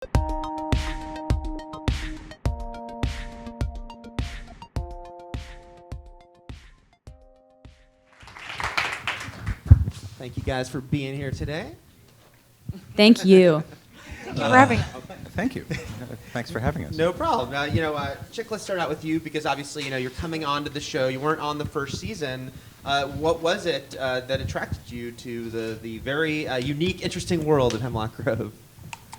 Thank you guys for being here today. Thank you. Thank you for having us. Thank you. Thanks for having us. No problem. Chic, let's start out with you because obviously, you're coming onto the show. You weren't on the first season. What was it that attracted you to the very unique, interesting world of Hemlock Grove?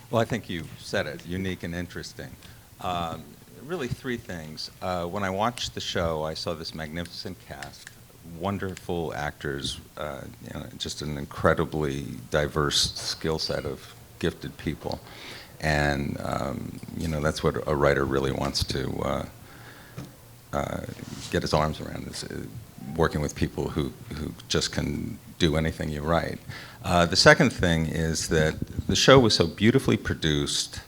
Well, I think you said it, unique and interesting. Really three things. When I watched the show, I saw this magnificent cast, wonderful actors, just an incredibly diverse skill set of gifted people. And, that's what a writer really wants to get his arms around, is working with people who just can do anything you write. The second thing is that the show was so beautifully produced,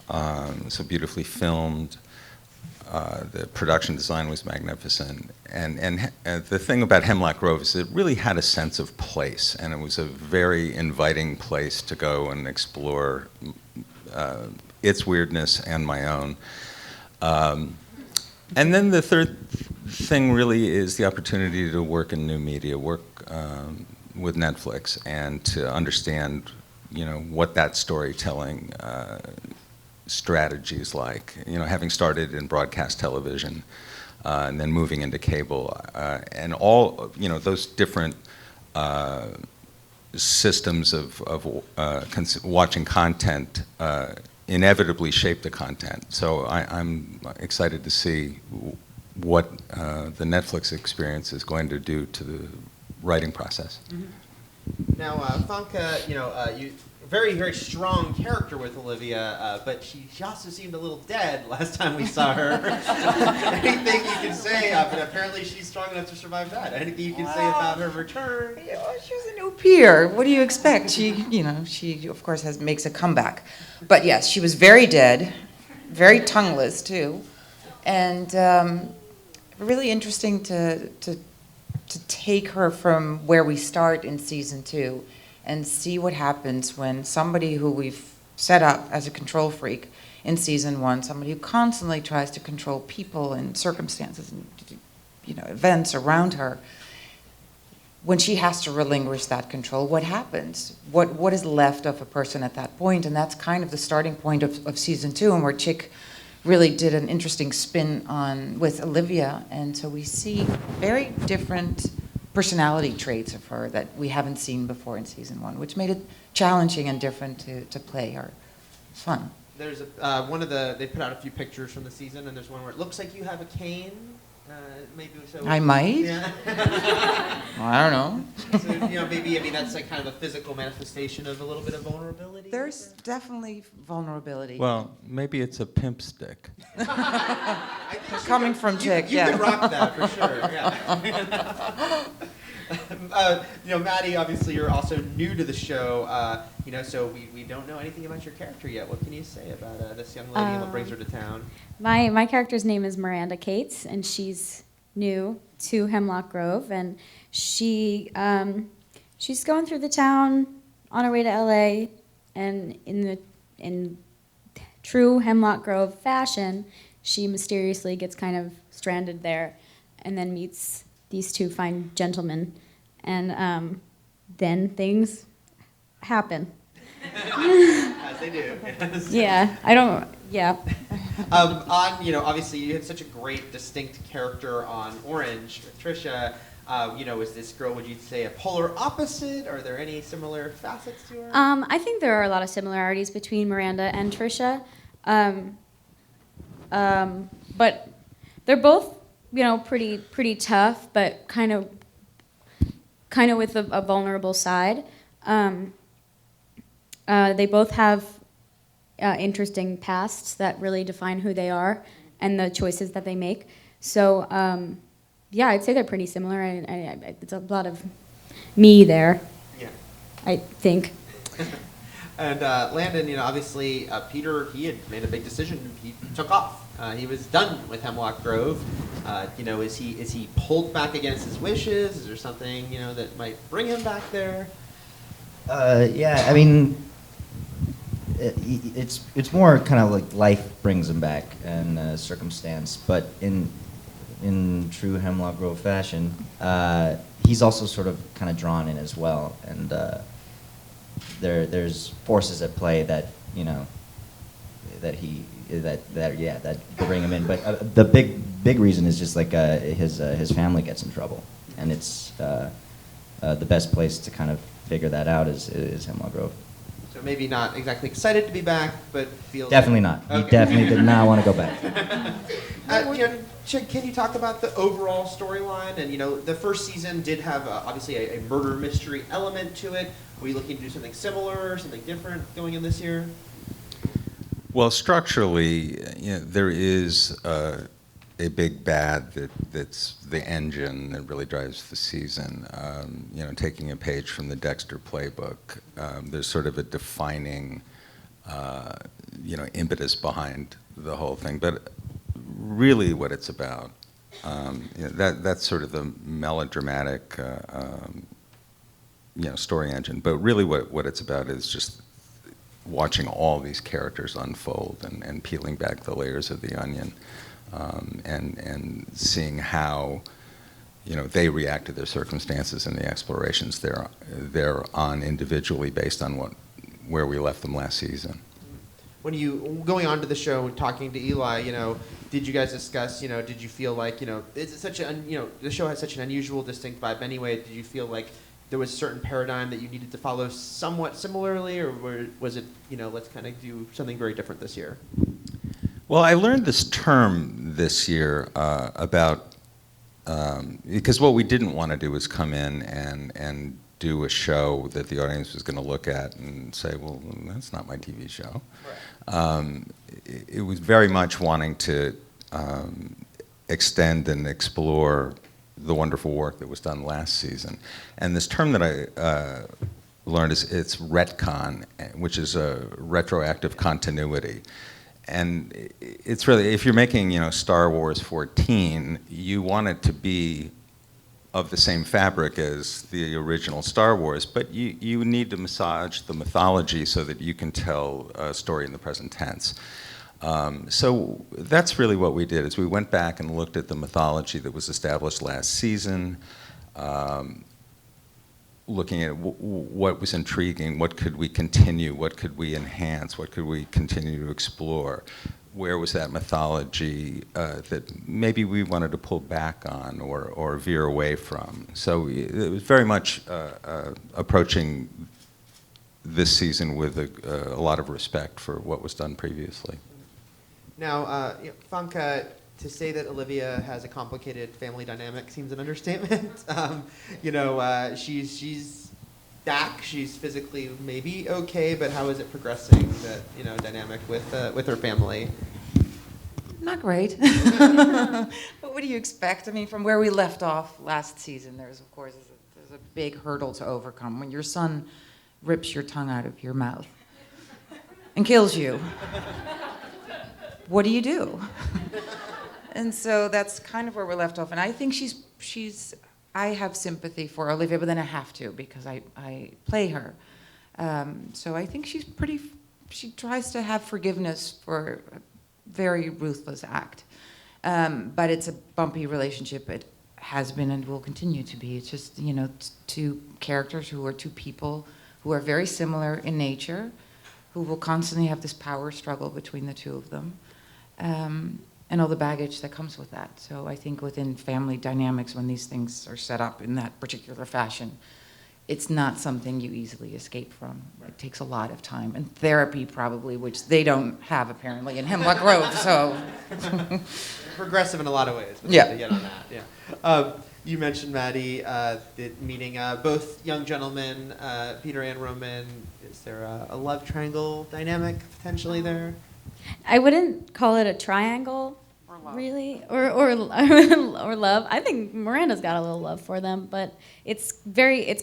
so beautifully filmed. The production design was magnificent. And the thing about Hemlock Grove is it really had a sense of place, and it was a very inviting place to go and explore its weirdness and my own. And then the third thing really is the opportunity to work in new media, work with Netflix, and to understand, what that storytelling strategy is like. Having started in broadcast television and then moving into cable, and all those different systems of watching content inevitably shape the content. So I'm excited to see what the Netflix experience is going to do to the writing process. Mm-hmm. Now, Famke, you very, very strong character with Olivia, but she also seemed a little dead last time we saw her. Anything you can say? But apparently she's strong enough to survive that. Anything you can say about her return? She was a new peer. What do you expect? She of course makes a comeback. But yes, she was very dead, very tongueless too, and really interesting to take her from where we start in season 2 and see what happens when somebody who we've set up as a control freak in season 1, somebody who constantly tries to control people and circumstances and events around her, when she has to relinquish that control, what happens? What is left of a person at that point? And that's kind of the starting point of season 2, and where Chic really did an interesting spin on with Olivia, and so we see very different personality traits of her that we haven't seen before in season 1, which made it challenging and different to play her. Fun. There's they put out a few pictures from the season, and there's one where it looks like you have a cane. Maybe so. I might. Yeah. I don't know. So, maybe that's like kind of a physical manifestation of a little bit of vulnerability. There's definitely vulnerability. Well, maybe it's a pimp stick. Coming from Chic, you yeah. You could rock that for sure. Yeah. Maddie, obviously you're also new to the show. So we don't know anything about your character yet. What can you say about this young lady and what brings her to town? My character's name is Miranda Cates, and she's new to Hemlock Grove, and she's going through the town on her way to LA, and in true Hemlock Grove fashion, she mysteriously gets kind of stranded there, and then meets these two fine gentlemen, and then things happen. As they do. Yeah, yeah. Obviously you had such a great, distinct character on Orange with Trisha. Is this girl, would you say, a polar opposite? Are there any similar facets to her? I think there are a lot of similarities between Miranda and Trisha. But they're both, pretty tough, but kind of with a vulnerable side. They both have interesting pasts that really define who they are and the choices that they make. So, I'd say they're pretty similar. It's a lot of me there. Yeah. I think. And Landon, obviously Peter, he had made a big decision. He took off. He was done with Hemlock Grove. Is he pulled back against his wishes? Is there something that might bring him back there? Yeah, it's more kind of like life brings him back and circumstance, but in true Hemlock Grove fashion, he's also sort of kind of drawn in as well, and there's forces at play that that bring him in. But the big reason is just like his family gets in trouble, and it's the best place to kind of figure that out is Hemlock Grove. So maybe not exactly excited to be back, but feel Definitely not. Okay. He definitely did not want to go back. Chic, can you talk about the overall storyline? And the first season did have obviously a murder mystery element to it. Are we looking to do something similar, something different going in this year? Well, structurally, there is a big bad that's the engine that really drives the season. Taking a page from the Dexter playbook, there's sort of a defining, impetus behind the whole thing. But really, what it's about, that's sort of the melodramatic, story engine. But really, what it's about is just watching all these characters unfold and peeling back the layers of the onion, and seeing how they react to their circumstances and the explorations they're on individually based on where we left them last season. When you going on to the show and talking to Eli, did you guys discuss, did you feel like, it's such the show has such an unusual, distinct vibe anyway. Did you feel like there was a certain paradigm that you needed to follow somewhat similarly, or was it, let's kind of do something very different this year? Well, I learned this term this year about, because what we didn't want to do was come in and do a show that the audience was going to look at and say, well, that's not my TV show. Right. It was very much wanting to extend and explore the wonderful work that was done last season. And this term that I learned it's retcon, which is a retroactive continuity. And it's really, if you're making, Star Wars 14, you want it to be of the same fabric as the original Star Wars, but you need to massage the mythology so that you can tell a story in the present tense. So that's really what we did, is we went back and looked at the mythology that was established last season, looking at what was intriguing, what could we continue, what could we enhance, what could we continue to explore, where was that mythology that maybe we wanted to pull back on or veer away from. So it was very much approaching this season with a lot of respect for what was done previously. Now, Famke, to say that Olivia has a complicated family dynamic seems an understatement. She's back. She's physically maybe okay, but how is it progressing? That dynamic with her family. Not great. But what do you expect? I mean, from where we left off last season, there's a big hurdle to overcome when your son rips your tongue out of your mouth and kills you. What do you do? And so that's kind of where we're left off. And I think I have sympathy for Olivia, but then I have to because I play her. So I think she tries to have forgiveness for a very ruthless act. But it's a bumpy relationship. It has been and will continue to be. It's just, two characters two people who are very similar in nature, who will constantly have this power struggle between the two of them. And all the baggage that comes with that. So I think within family dynamics, when these things are set up in that particular fashion, it's not something you easily escape from. It takes a lot of time. And therapy probably, which they don't have apparently in Hemlock Grove, so. Progressive in a lot of ways. Yeah. To get on that, yeah. You mentioned, Maddie, meeting both young gentlemen, Peter and Roman. Is there a love triangle dynamic potentially there? I wouldn't call it a triangle, really, or love. I think Miranda's got a little love for them, but it's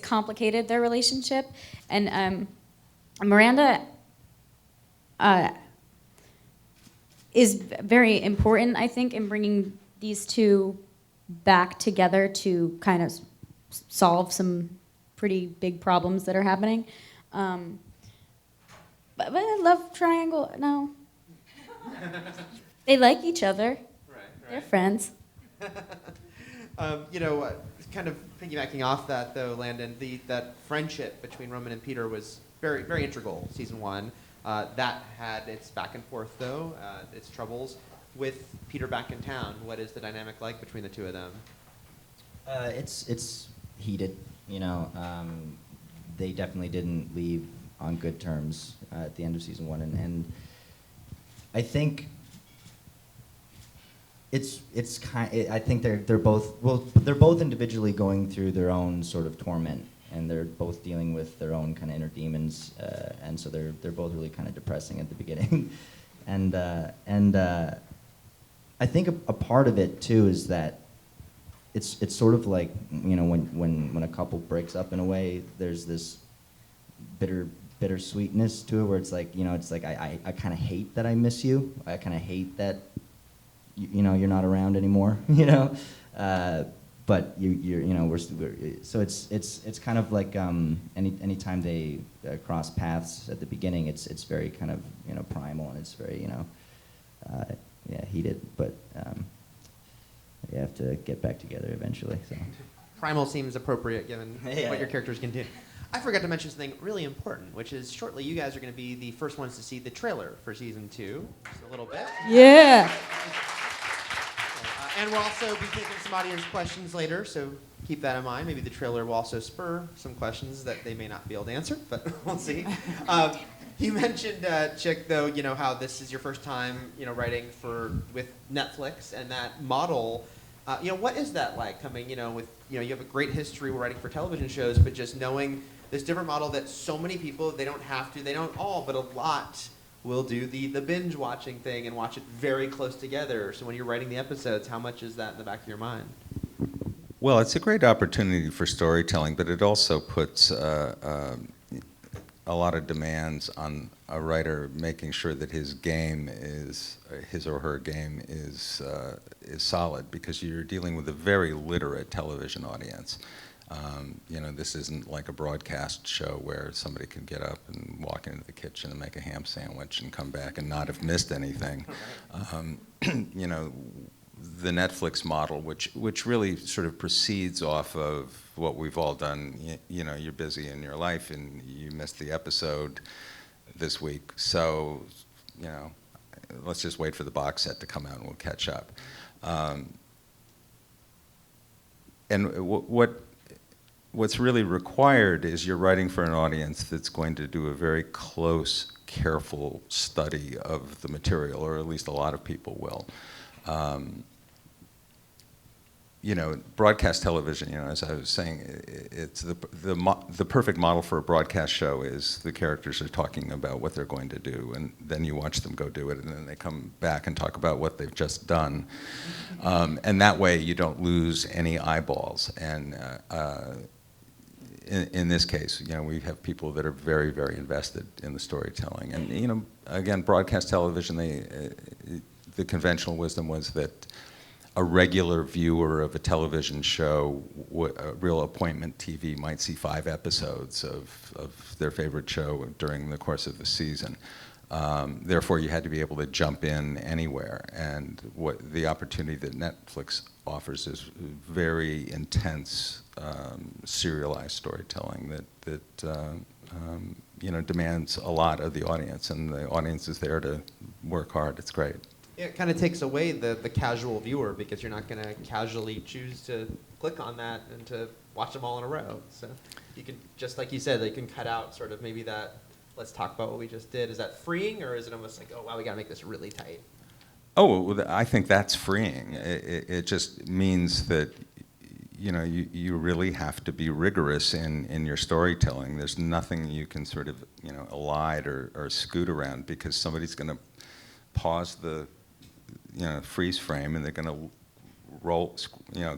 complicated, their relationship, and Miranda is very important, I think, in bringing these two back together to kind of solve some pretty big problems that are happening. but I love triangle. No, they like each other. They're friends. Kind of piggybacking off that though, Landon, that friendship between Roman and Peter was very, very integral. Season 1, that had its back and forth though, its troubles with Peter back in town. What is the dynamic like between the two of them? It's heated. They definitely didn't leave on good terms at the end of season 1, and I think. I think they're both individually going through their own sort of torment, and they're both dealing with their own kind of inner demons, and so they're both really kind of depressing at the beginning, and I think a part of it too is that it's sort of like when a couple breaks up in a way, there's this bittersweetness to it where it's like I kind of hate that I miss you, I kind of hate that. You're not around anymore, but we're so it's kind of like anytime they cross paths at the beginning, it's very kind of primal, and it's very heated, but you have to get back together eventually. So Primal seems appropriate given what your characters can do. I forgot to mention something really important, which is shortly you guys are going to be the first ones to see the trailer for season 2, just a little bit. Yeah. And we'll also be taking some audience questions later, so keep that in mind. Maybe the trailer will also spur some questions that they may not be able to answer, but we'll see. You mentioned, Chic, though, how this is your first time, writing with Netflix, and that model. What is that like coming, with, you have a great history writing for television shows, but just knowing this different model that so many people, they don't all, but a lot will do the binge watching thing and watch it very close together. So when you're writing the episodes, how much is that in the back of your mind? Well, it's a great opportunity for storytelling, but it also puts a lot of demands on a writer making sure that his or her game is solid, because you're dealing with a very literate television audience. This isn't like a broadcast show where somebody can get up and walk into the kitchen and make a ham sandwich and come back and not have missed anything. The Netflix model, which really sort of proceeds off of what we've all done. You're busy in your life and you missed the episode this week, so let's just wait for the box set to come out and we'll catch up. What's really required is you're writing for an audience that's going to do a very close, careful study of the material, or at least a lot of people will. Broadcast television, as I was saying, it's the perfect model for a broadcast show is the characters are talking about what they're going to do, and then you watch them go do it, and then they come back and talk about what they've just done. And that way you don't lose any eyeballs. And in this case, we have people that are very, very invested in the storytelling. And, again, broadcast television, the conventional wisdom was that a regular viewer of a television show, a real appointment TV, might see 5 episodes of their favorite show during the course of the season. Therefore, you had to be able to jump in anywhere. And what the opportunity that Netflix offers is very intense, serialized storytelling that demands a lot of the audience, and the audience is there to work hard. It's great. Yeah, it kind of takes away the casual viewer, because you're not going to casually choose to click on that and to watch them all in a row. So you can, just like you said, they can cut out sort of maybe that, let's talk about what we just did. Is that freeing, or is it almost like, oh, wow, we got to make this really tight? Oh, well, I think that's freeing. It just means that you really have to be rigorous in your storytelling. There's nothing you can sort of elide or scoot around, because somebody's going to pause the freeze frame, and they're going to roll,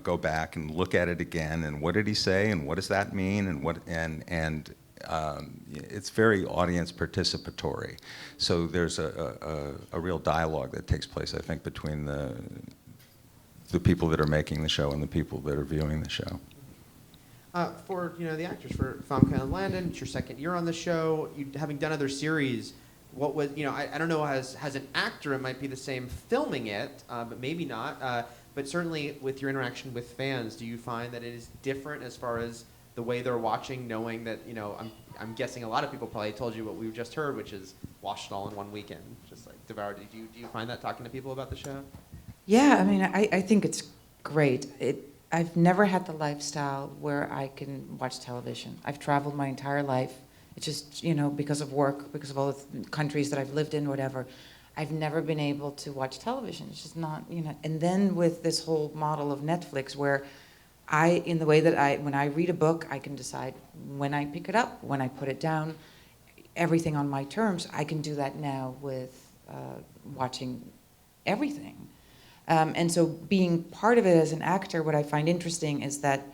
go back and look at it again, and what did he say, and what does that mean, and it's very audience participatory. So there's a real dialogue that takes place, I think, between the people that are making the show and the people that are viewing the show. For the actors, for Famke and Landon, it's your second year on the show. You having done other series, what was, I don't know, as an actor, it might be the same filming it, but maybe not. But certainly with your interaction with fans, do you find that it is different as far as the way they're watching, knowing that, I'm guessing a lot of people probably told you what we just heard, which is watched it all in one weekend, just like devoured. Do you find that talking to people about the show? Yeah, I mean, I think it's great. I've never had the lifestyle where I can watch television. I've traveled my entire life. It's just, because of work, because of all the countries that I've lived in, whatever. I've never been able to watch television. It's just not, And then with this whole model of Netflix where in the way that when I read a book, I can decide when I pick it up, when I put it down, everything on my terms. I can do that now with watching everything. And so being part of it as an actor, what I find interesting is that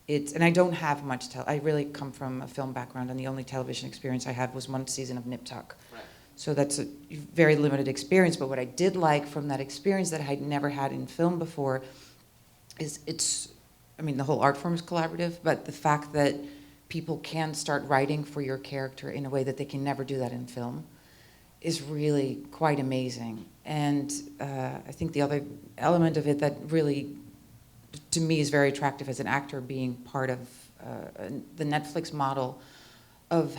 and I don't have much, I really come from a film background, and the only television experience I had was one season of Nip Tuck. Right. So that's a very limited experience, but what I did like from that experience that I had never had in film before is the whole art form is collaborative, but the fact that people can start writing for your character in a way that they can never do that in film is really quite amazing. And I think the other element of it that really, to me, is very attractive as an actor, being part of the Netflix model of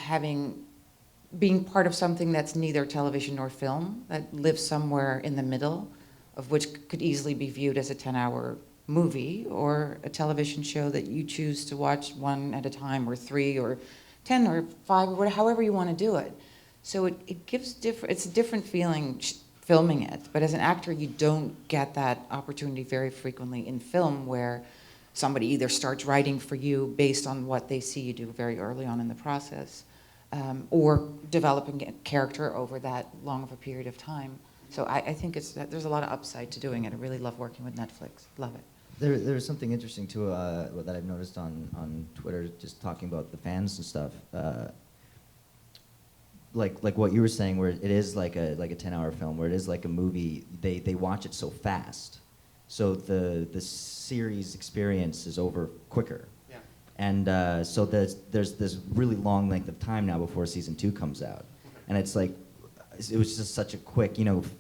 being part of something that's neither television nor film, that lives somewhere in the middle, of which could easily be viewed as a 10-hour movie or a television show that you choose to watch one at a time, or 3 or 10 or 5 or whatever, however you want to do it. So it gives it's a different feeling filming it, but as an actor you don't get that opportunity very frequently in film, where somebody either starts writing for you based on what they see you do very early on in the process, or developing a character over that long of a period of time. So I think there's a lot of upside to doing it. I really love working with Netflix. Love it. There's something interesting too that I've noticed on Twitter, just talking about the fans and stuff. Like what you were saying, where it is like a 10-hour film, where it is like a movie. They watch it so fast, so the series experience is over quicker. Yeah. And so there's this really long length of time now before season 2 comes out, and it's like it was just such a quick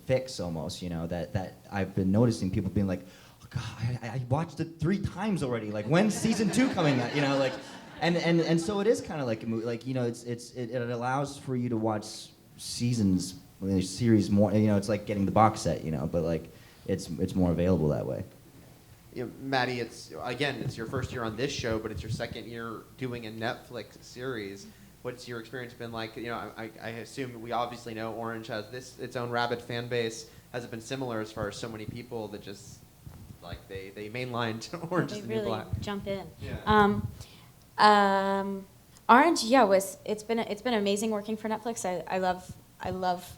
fix almost, that I've been noticing people being like, oh God, I watched it 3 times already. Like, when's season 2 coming out? Like. And so it is kind of like a movie, like it allows for you to watch series more. It's like getting the box set, but like it's more available that way. Maddie, it's your first year on this show, but it's your second year doing a Netflix series. What's your experience been like? I assume we obviously know Orange has its own rabid fan base. Has it been similar as far as so many people that just like they mainlined Orange is the New Black? They really jump in. Yeah. Orange, it's been amazing working for Netflix. I love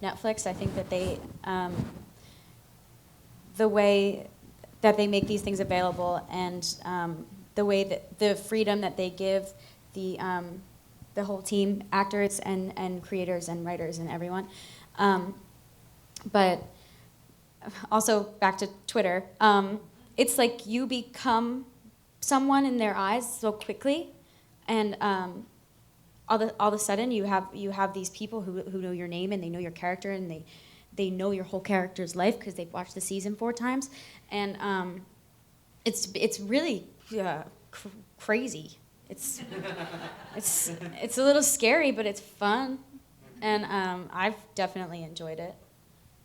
Netflix. I think that they the way that they make these things available, and the way that the freedom that they give the whole team, actors and creators and writers and everyone. But also back to Twitter, it's like you become someone in their eyes so quickly. And all of a sudden, you have these people who know your name, and they know your character, and they know your whole character's life because they've watched the season 4 times, and it's really crazy. It's a little scary, but it's fun, and I've definitely enjoyed it.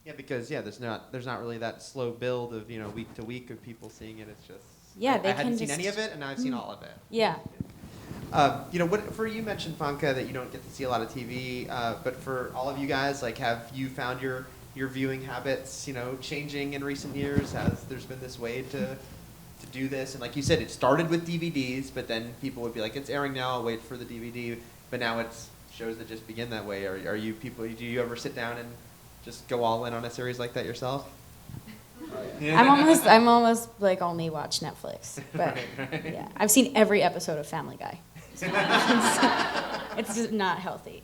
Yeah, because there's not really that slow build of week to week of people seeing it. It's just I hadn't seen any of it, and now I've seen all of it. Yeah. What for you mentioned, Famke, that you don't get to see a lot of TV, but for all of you guys, like, have you found your viewing habits, changing in recent years? Has there's been this way to do this? And like you said, it started with DVDs, but then people would be like, it's airing now, I'll wait for the DVD. But now it's shows that just begin that way. Are you people? Do you ever sit down and just go all in on a series like that yourself? I'm almost like only watch Netflix, but right. Yeah, I've seen every episode of Family Guy. It's just not healthy.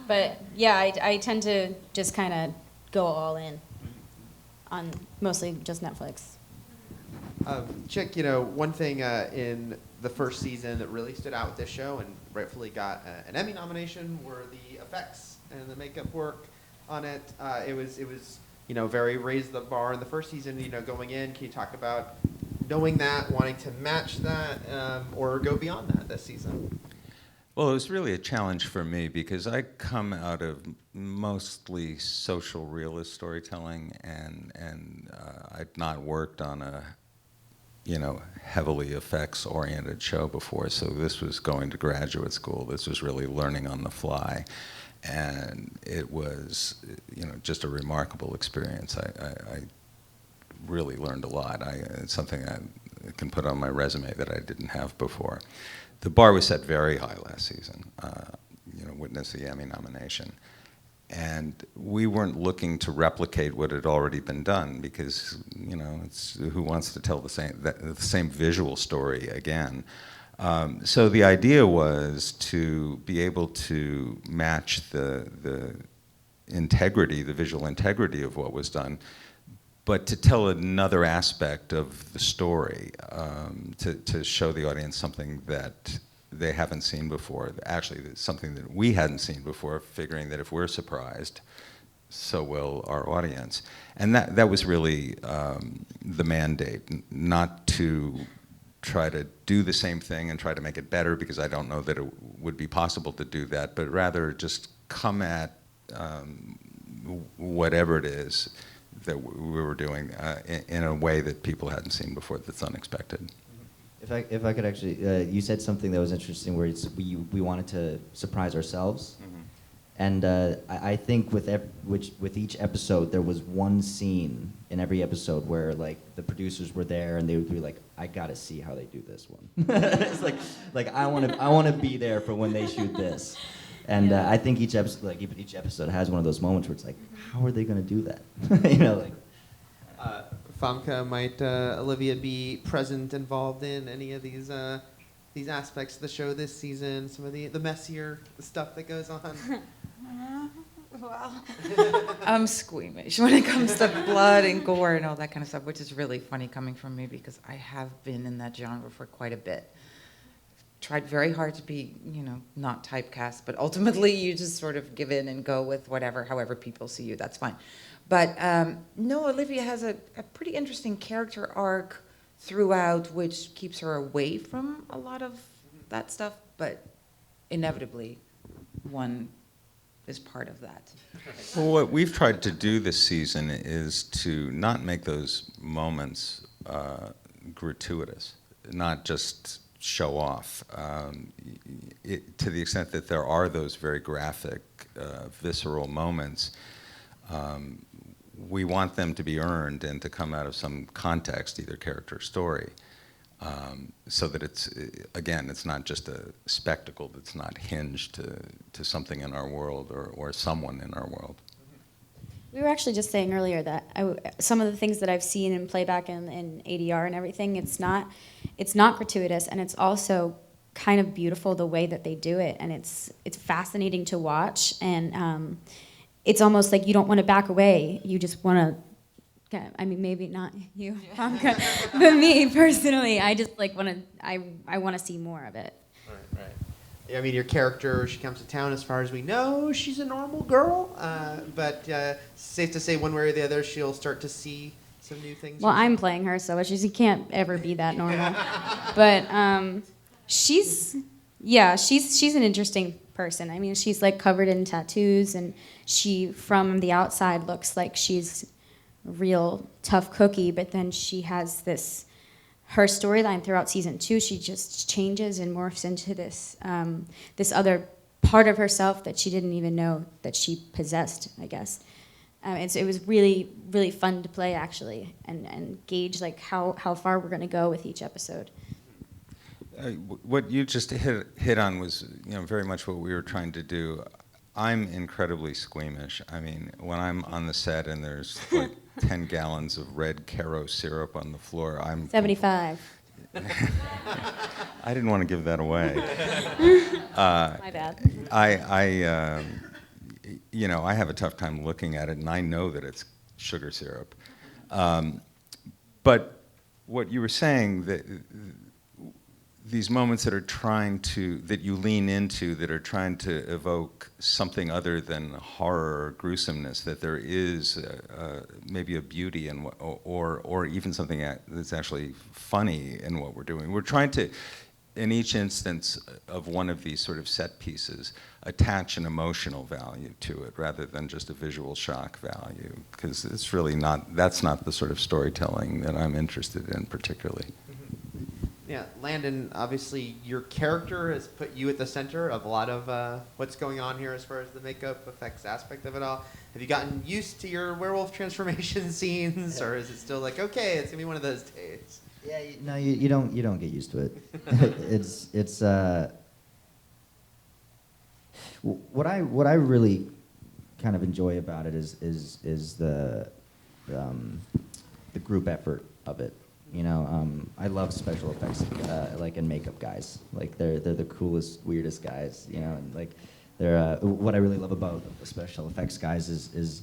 But yeah, I tend to just kind of go all in on mostly just Netflix. Chic, one thing in the first season that really stood out with this show and rightfully got an Emmy nomination were the effects. and the makeup work on it. It was very raised the bar in the first season. Going in, can you talk about knowing that, wanting to match that, or go beyond that this season? Well, it was really a challenge for me because I come out of mostly social realist storytelling, and I'd not worked on a heavily effects-oriented show before, so this was going to graduate school. This was really learning on the fly, and it was, just a remarkable experience. I really learned a lot. It's something I can put on my resume that I didn't have before. The bar was set very high last season. Witness the Emmy nomination. And we weren't looking to replicate what had already been done because, it's who wants to tell the same visual story again. So the idea was to be able to match the integrity, the visual integrity of what was done, but to tell another aspect of the story, to show the audience something that they haven't seen before. Actually, something that we hadn't seen before, figuring that if we're surprised, so will our audience. And that was really the mandate, not to try to do the same thing and try to make it better, because I don't know that it would be possible to do that, but rather just come at whatever it is that we were doing in a way that people hadn't seen before, that's unexpected. If I could actually, you said something that was interesting where we wanted to surprise ourselves. Mm-hmm. And I think with each episode, there was one scene in every episode where like the producers were there and they would be like, I gotta see how they do this one. It's like I want to be there for when they shoot this. And I think each episode has one of those moments where it's like, how are they gonna do that? Famke, might Olivia be present, involved in any of these aspects of the show this season? Some of the messier stuff that goes on. Well, I'm squeamish when it comes to blood and gore and all that kind of stuff, which is really funny coming from me because I have been in that genre for quite a bit. Tried very hard to be, not typecast, but ultimately you just sort of give in and go with however people see you, that's fine. But no, Olivia has a pretty interesting character arc throughout, which keeps her away from a lot of that stuff, but inevitably one is part of that. Well, what we've tried to do this season is to not make those moments gratuitous, not just show off. To the extent that there are those very graphic, visceral moments, we want them to be earned and to come out of some context, either character or story, so that it's not just a spectacle that's not hinged to something in our world or someone in our world. We were actually just saying earlier that some of the things that I've seen in playback and ADR and everything, it's not gratuitous, and it's also kind of beautiful the way that they do it, and it's fascinating to watch, and it's almost like you don't want to back away. You just want to, maybe not you, Famke, but me personally, I just I want to see more of it. Right. I mean, your character, she comes to town, as far as we know, she's a normal girl, but safe to say one way or the other, she'll start to see some new things. Well, I'm playing her, so she can't ever be that normal. But she's an interesting person. I mean, she's like covered in tattoos, and she, from the outside, looks like she's a real tough cookie, but then she has her storyline throughout season 2, she just changes and morphs into this other part of herself that she didn't even know that she possessed, I guess. It was really, really fun to play, actually, and gauge how far we're going to go with each episode. What you just hit on was very much what we were trying to do. I'm incredibly squeamish. I mean, when I'm on the set and there's like 10 gallons of red Caro syrup on the floor, I'm 75. I didn't want to give that away. My bad. I have a tough time looking at it, and I know that it's sugar syrup. But what you were saying, these moments that are that you lean into, that are trying to evoke something other than horror or gruesomeness, that there is maybe a beauty in or even something that's actually funny in what we're doing. We're trying to, in each instance of one of these sort of set pieces, attach an emotional value to it rather than just a visual shock value, because it's really that's not the sort of storytelling that I'm interested in particularly. Yeah, Landon, obviously your character has put you at the center of a lot of what's going on here as far as the makeup effects aspect of it all. Have you gotten used to your werewolf transformation scenes, or is it still like, okay, it's gonna be one of those days? Yeah, no, you don't get used to it. it's what I really kind of enjoy about it is the group effort of it. You know, I love special effects, like, and makeup guys. Like, they're the coolest, weirdest guys. You know, and like, they're what I really love about the special effects guys is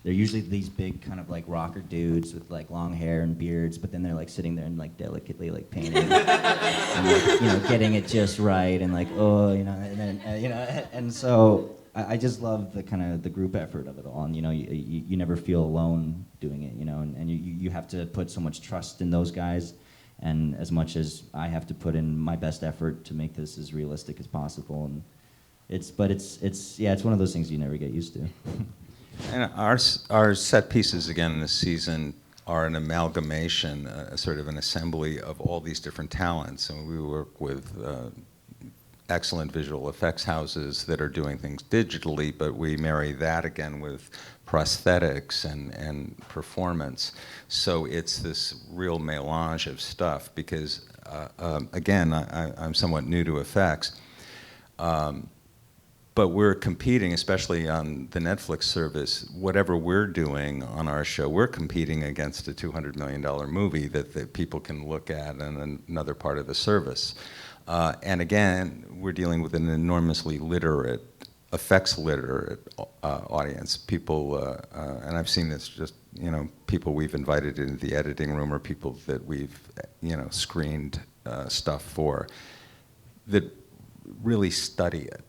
they're usually these big kind of like rocker dudes with like long hair and beards, but then they're like sitting there and like delicately like painting, and, like, you know, getting it just right, and like, oh, you know, and then you know, and so I just love the kind of the group effort of it all, and you know, you never feel alone doing it, you know, and you have to put so much trust in those guys, and as much as I have to put in my best effort to make this as realistic as possible, and it's one of those things you never get used to. And our set pieces again this season are an amalgamation, sort of an assembly of all these different talents, and we work with excellent visual effects houses that are doing things digitally, but we marry that again with prosthetics and performance. So it's this real melange of stuff because, again, I'm somewhat new to effects, but we're competing, especially on the Netflix service, whatever we're doing on our show, we're competing against a $200 million movie that people can look at in another part of the service. And again, we're dealing with an enormously literate, effects literate audience. People, and I've seen this just, you know, people we've invited into the editing room or people that we've, you know, screened stuff for that really study it,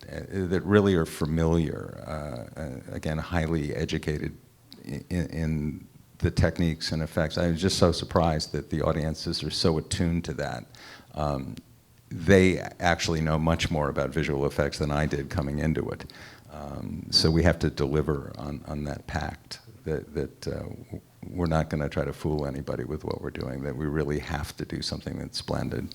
that really are familiar, again, highly educated in the techniques and effects. I was just so surprised that the audiences are so attuned to that. They actually know much more about visual effects than I did coming into it. So we have to deliver on that pact that we're not going to try to fool anybody with what we're doing, that we really have to do something that's splendid.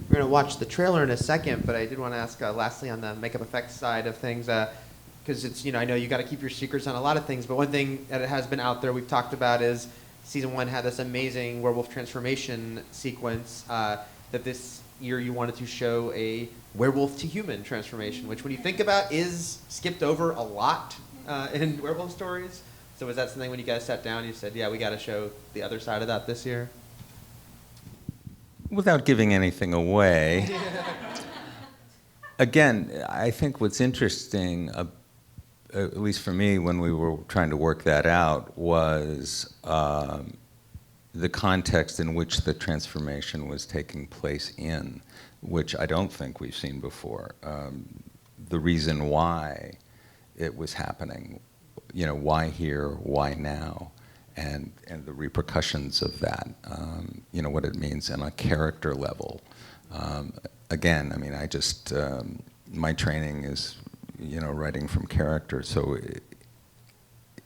We're going to watch the trailer in a second, but I did want to ask lastly on the makeup effects side of things, because it's, you know, I know you got to keep your secrets on a lot of things, but one thing that has been out there we've talked about is season 1 had this amazing werewolf transformation sequence that this year you wanted to show a werewolf to human transformation, which when you think about is skipped over a lot in werewolf stories. So was that something when you guys sat down you said, yeah, we got to show the other side of that this year? Without giving anything away, again, I think what's interesting, at least for me when we were trying to work that out, was the context in which the transformation was taking place in, which I don't think we've seen before. The reason why it was happening, you know, why here, why now? And the repercussions of that, you know, what it means on a character level. Again, I mean, I just, my training is, you know, writing from character, so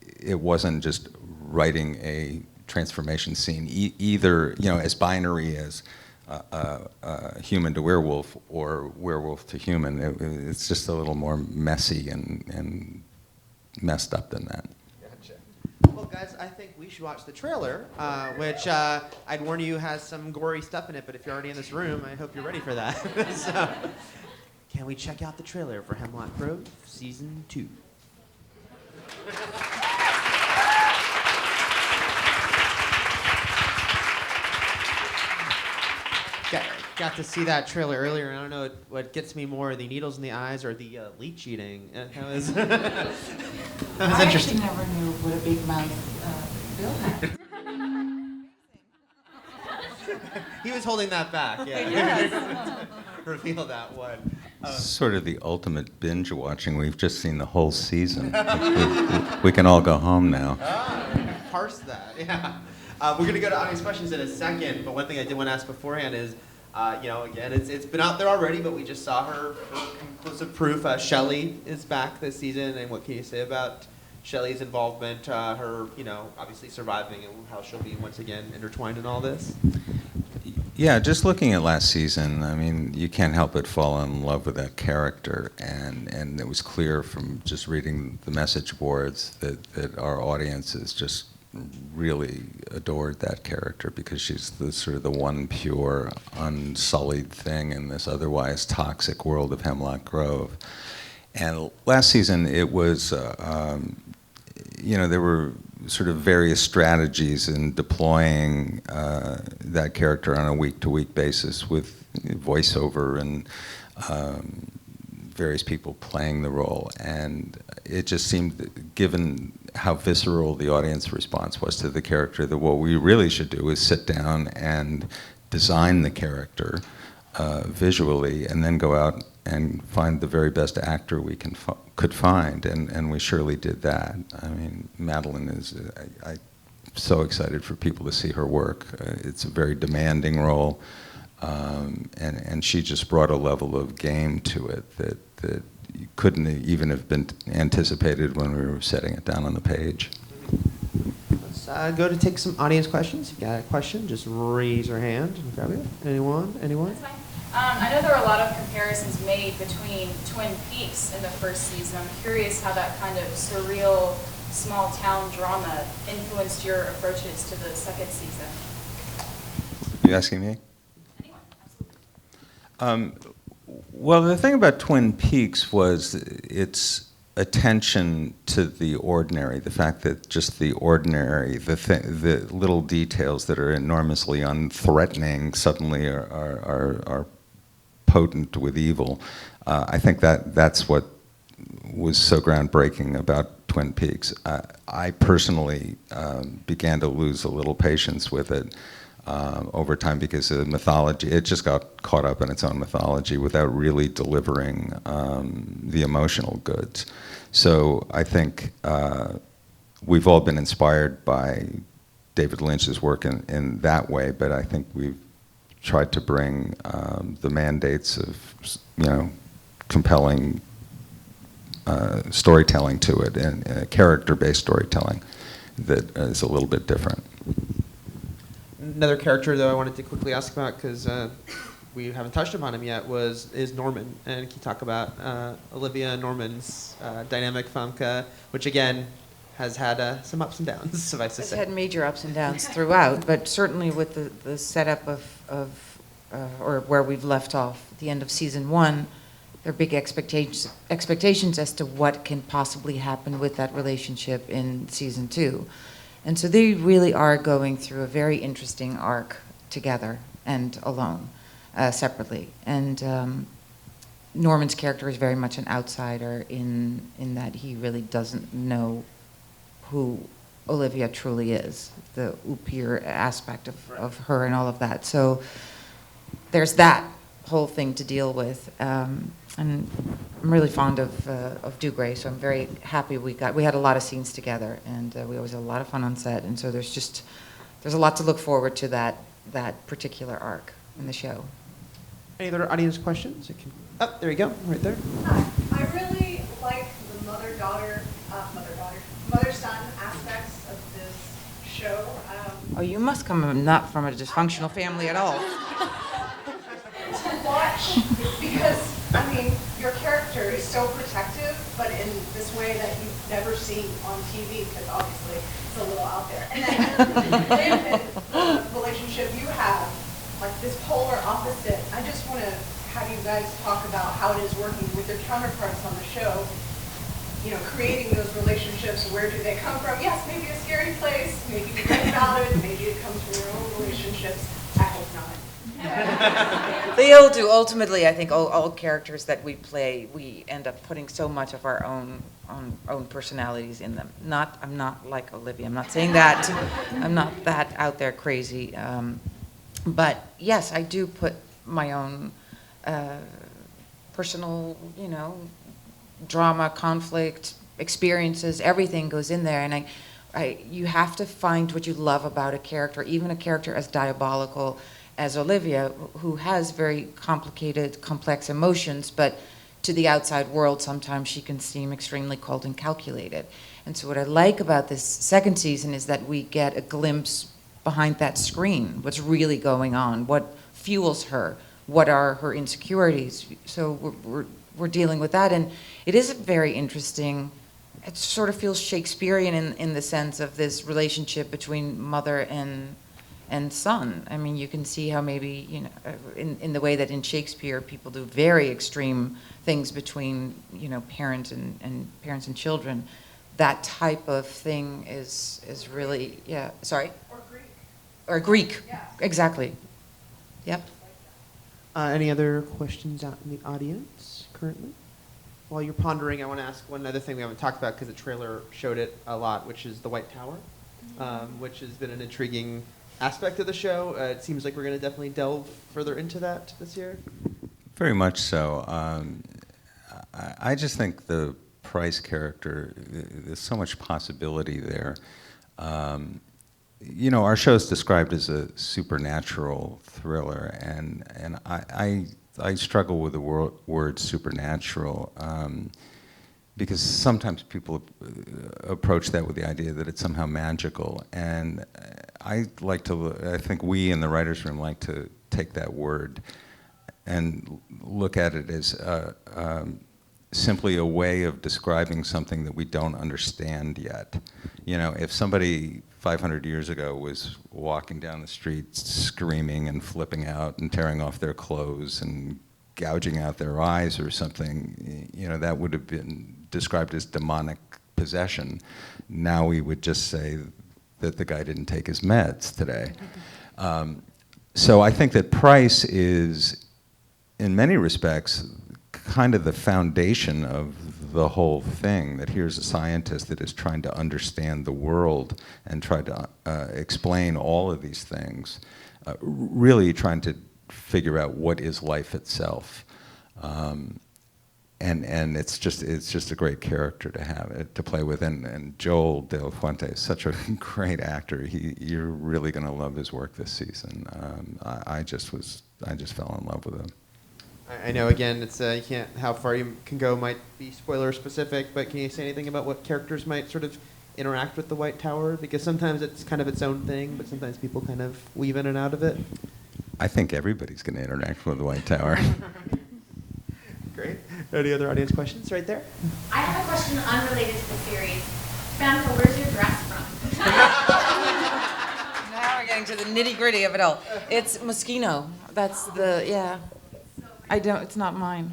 it wasn't just writing a transformation scene, either, you know, as binary as human to werewolf or werewolf to human. It's just a little more messy and messed up than that. Well, guys, I think we should watch the trailer, which I'd warn you has some gory stuff in it, but if you're already in this room, I hope you're ready for that. So, can we check out the trailer for Hemlock Grove Season 2? Got to see that trailer earlier, and I don't know what gets me more, the needles in the eyes or the leech eating. That was, that was interesting. I actually never knew what a big mouth Bill had. was holding that back. Yeah. Reveal that one. Sort of the ultimate binge watching. We've just seen the whole season. We can all go home now. Parse that. Yeah. We're going to go to audience questions in a second, but one thing I did want to ask beforehand is, again, it's been out there already, but we just saw her for conclusive proof. Shelley is back this season, and what can you say about Shelley's involvement, her, obviously surviving, and how she'll be once again intertwined in all this? Yeah, just looking at last season, I mean, you can't help but fall in love with that character, and it was clear from just reading the message boards that our audiences just really adored that character because she's the sort of the one pure, unsullied thing in this otherwise toxic world of Hemlock Grove. And last season, it was, there were sort of various strategies in deploying that character on a week-to-week basis with voiceover and various people playing the role. And it just seemed, given how visceral the audience response was to the character, that what we really should do is sit down and design the character visually and then go out and find the very best actor we could find, and we surely did that. I mean, Madeline is, I'm so excited for people to see her work. It's a very demanding role, and she just brought a level of game to it that couldn't even have been anticipated when we were setting it down on the page. Let's go to take some audience questions. If you got a question, just raise your hand and grab it. Anyone? That's fine. I know there were a lot of comparisons made between Twin Peaks in the first season. I'm curious how that kind of surreal, small-town drama influenced your approaches to the second season. You asking me? Anyone, absolutely. Well, the thing about Twin Peaks was its attention to the ordinary, the fact that just the ordinary, the little details that are enormously unthreatening suddenly are potent with evil. I think that's what was so groundbreaking about Twin Peaks. I personally began to lose a little patience with it over time because of the mythology. It just got caught up in its own mythology without really delivering the emotional goods. So I think we've all been inspired by David Lynch's work in that way, but I think we've tried to bring the mandates of, compelling storytelling to it, and character-based storytelling that is a little bit different. Another character, though, I wanted to quickly ask about, because we haven't touched upon him yet, is Norman. And can you talk about Olivia Norman's dynamic Famke, which, again, has had some ups and downs, suffice to It's say. had major ups and downs throughout, but certainly with the setup or where we've left off at the end of season 1, there are big expectations as to what can possibly happen with that relationship in season 2. And so they really are going through a very interesting arc together and alone, separately. And Norman's character is very much an outsider in that he really doesn't know who Olivia truly is, the Upir aspect of her and all of that. So there's that whole thing to deal with. And I'm really fond of Dugray, so I'm very happy we had a lot of scenes together, and we always had a lot of fun on set. And so there's a lot to look forward to that particular arc in the show. Any other audience questions? Oh, there you go, right there. Hi. I really like the mother-son aspects of this show. Oh, you must come not from a dysfunctional family at all. To watch, because, your character is so protective, but in this way that you've never seen on TV, because obviously it's a little out there. And then the relationship you have, like this polar opposite. I just want to have you guys talk about how it is working with your counterparts on the show, creating those relationships. Where do they come from? Yes, maybe a scary place, maybe you read about it, maybe it comes from your own relationships. I hope not. They all do. Ultimately, I think all characters that we play, we end up putting so much of our own personalities in them. I'm not like Olivia. I'm not saying that. I'm not that out there crazy. But yes, I do put my own personal, drama, conflict, experiences, everything goes in there. And you have to find what you love about a character, even a character as diabolical as Olivia, who has very complicated, complex emotions, but to the outside world, sometimes she can seem extremely cold and calculated. And so what I like about this second season is that we get a glimpse behind that screen, what's really going on, what fuels her, what are her insecurities. So we're dealing with that, and it is very interesting. It sort of feels Shakespearean in the sense of this relationship between mother and son. I mean, you can see how maybe, in the way that in Shakespeare people do very extreme things between, parents and parents and children. That type of thing is really, yeah, sorry? Or Greek. Or Greek, Yeah. exactly. Yep. Any other questions out in the audience currently? While you're pondering, I want to ask one other thing we haven't talked about because the trailer showed it a lot, which is the White Tower, which has been an intriguing aspect of the show. It seems like we're going to definitely delve further into that this year. Very much so. I just think the Price character, there's so much possibility there. Our show is described as a supernatural thriller, and I struggle with the word supernatural because sometimes people approach that with the idea that it's somehow magical, and I think we in the writers' room like to take that word and look at it as simply a way of describing something that we don't understand yet. If somebody 500 years ago was walking down the street screaming and flipping out and tearing off their clothes and gouging out their eyes or something, that would have been described as demonic possession. Now we would just say that the guy didn't take his meds today. So I think that Price is, in many respects, kind of the foundation of the whole thing, that here's a scientist that is trying to understand the world and try to explain all of these things, really trying to figure out what is life itself. And it's just a great character to have to play with, and Joel De La Fuente is such a great actor. You're really going to love his work this season. I just fell in love with him. I know, again, it's you can't, how far you can go might be spoiler specific, but can you say anything about what characters might sort of interact with the White Tower? Because sometimes it's kind of its own thing, but sometimes people kind of weave in and out of it. I think everybody's going to interact with the White Tower. Great. Any other audience questions right there? I have a question unrelated to the series. Famke, where's your dress from? Now we're getting to the nitty-gritty of it all. It's Moschino. That's yeah. It's not mine.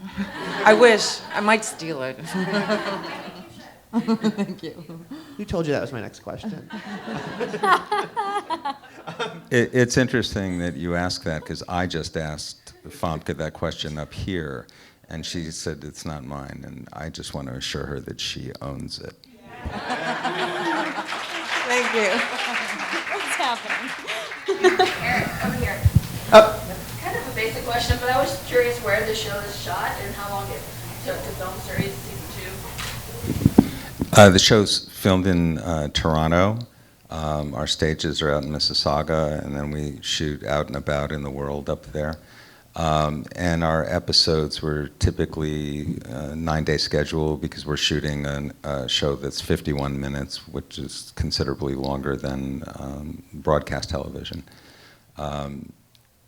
I wish. I might steal it. Thank you. Who told you that was my next question? It's interesting that you ask that, because I just asked Famke that question up here, and she said it's not mine, and I just want to assure her that she owns it. Thank you. What's happening? Eric, over here. Oh. Kind of a basic question, but I was curious where the show is shot and how long it took to film series season 2. The show's filmed in Toronto. Our stages are out in Mississauga, and then we shoot out and about in the world up there. And our episodes were typically a 9-day schedule, because we're shooting a show that's 51 minutes, which is considerably longer than broadcast television.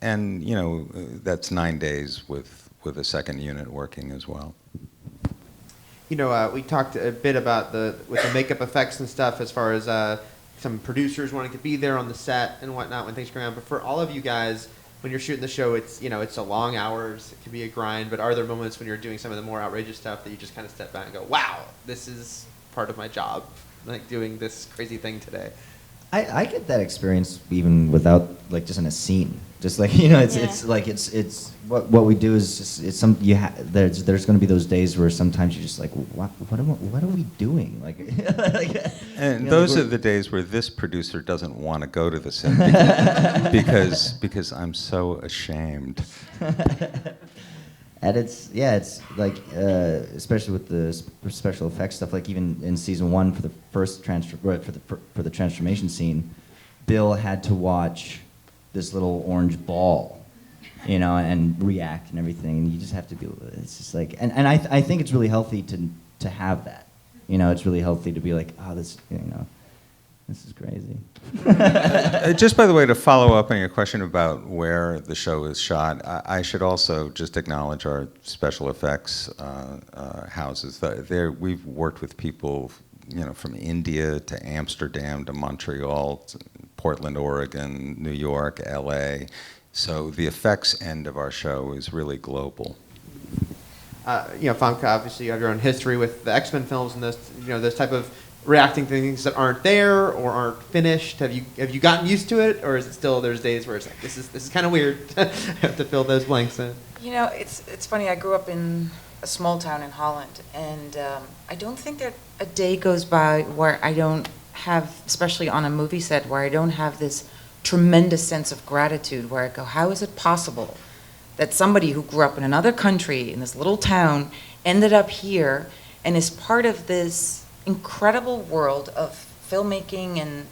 And that's 9 days with a second unit working as well. We talked a bit about with the makeup effects and stuff, as far as some producers wanting to be there on the set and whatnot when things go around. But for all of you guys, when you're shooting the show, it's a long hours. It can be a grind. But are there moments when you're doing some of the more outrageous stuff that you just kind of step back and go, "Wow, this is part of my job, like doing this crazy thing today"? I get that experience even without like just in a scene. Just like it's Yeah. like it's what we do is just it's some there's going to be those days where sometimes you're just like what are we doing like, And like those are we're- the days where this producer doesn't want to go to the set because I'm so ashamed. And it's like especially with the special effects stuff, like even in season 1 for the first for the transformation scene, Bill had to watch this little orange ball, and react and everything, and you just have to be. It's just like, and I think it's really healthy to have that, it's really healthy to be like, oh, this is crazy. Just by the way, to follow up on your question about where the show is shot, I should also just acknowledge our special effects houses. We've worked with people, from India to Amsterdam to Montreal, to Portland, Oregon, New York, LA. So the effects end of our show is really global. Famke, obviously you have your own history with the X-Men films and those type of reacting to things that aren't there or aren't finished. Have you gotten used to it, or is it still there's days where it's like this is kind of weird? I have to fill those blanks in. It's funny. I grew up in a small town in Holland, and I don't think that a day goes by where I don't have, especially on a movie set, where I don't have this tremendous sense of gratitude, where I go, how is it possible that somebody who grew up in another country, in this little town, ended up here and is part of this incredible world of filmmaking and,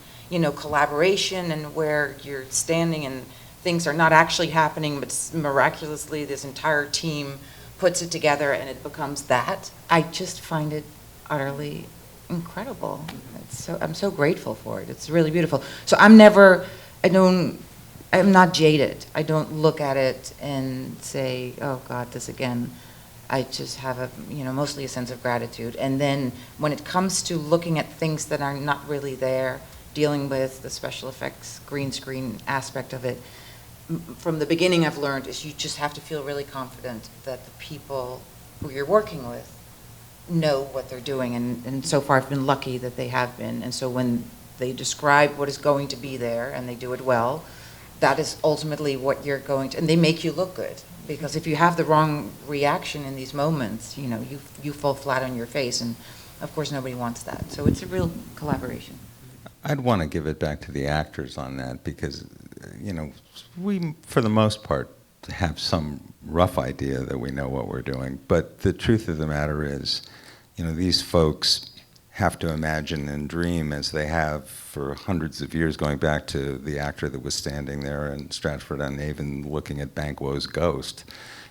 collaboration, and where you're standing and things are not actually happening, but miraculously this entire team puts it together and it becomes that. I just find it utterly incredible. I'm so grateful for it. It's really beautiful. So I'm not jaded. I don't look at it and say, oh God, this again. I just have mostly a sense of gratitude. And then when it comes to looking at things that are not really there, dealing with the special effects, green screen aspect of it, from the beginning I've learned is you just have to feel really confident that the people who you're working with know what they're doing. And so far I've been lucky that they have been. And so when they describe what is going to be there and they do it well, that is ultimately what you're going to, and they make you look good. Because if you have the wrong reaction in these moments, you fall flat on your face, and of course nobody wants that. So it's a real collaboration. I'd want to give it back to the actors on that because, we, for the most part, have some rough idea that we know what we're doing. But the truth of the matter is, these folks have to imagine and dream as they have for hundreds of years, going back to the actor that was standing there in Stratford-on-Avon looking at Banquo's ghost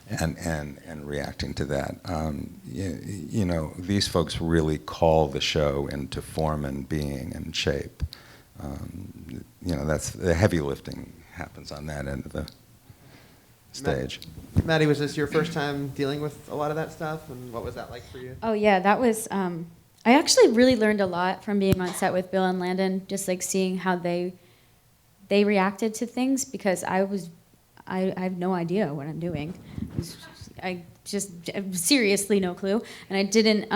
and reacting to that. These folks really call the show into form and being and shape. That's the heavy lifting happens on that end of the stage. Maddie, was this your first time dealing with a lot of that stuff, and what was that like for you? Oh yeah, that was. I actually really learned a lot from being on set with Bill and Landon, just like seeing how they reacted to things, because I have no idea what I'm doing. I just seriously no clue, and I didn't.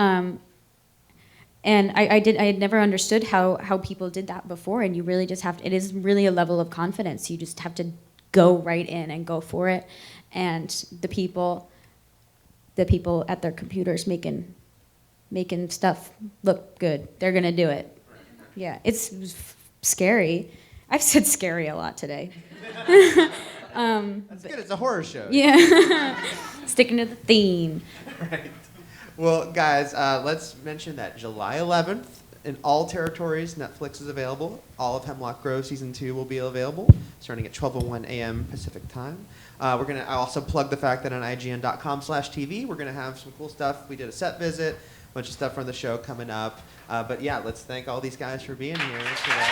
And I had never understood how people did that before, and you really just have to. It is really a level of confidence. You just have to go right in and go for it, and the people at their computers making stuff look good. They're gonna do it. Yeah, it's scary. I've said scary a lot today. That's good. It's a horror show. Yeah, sticking to the theme. Right. Well, guys, let's mention that July 11th in all territories, Netflix is available. All of Hemlock Grove Season 2 will be available, starting at 12:01 a.m. Pacific Time. I also plug the fact that on IGN.com/TV, we're gonna have some cool stuff. We did a set visit. Bunch of stuff from the show coming up. But yeah, let's thank all these guys for being here today.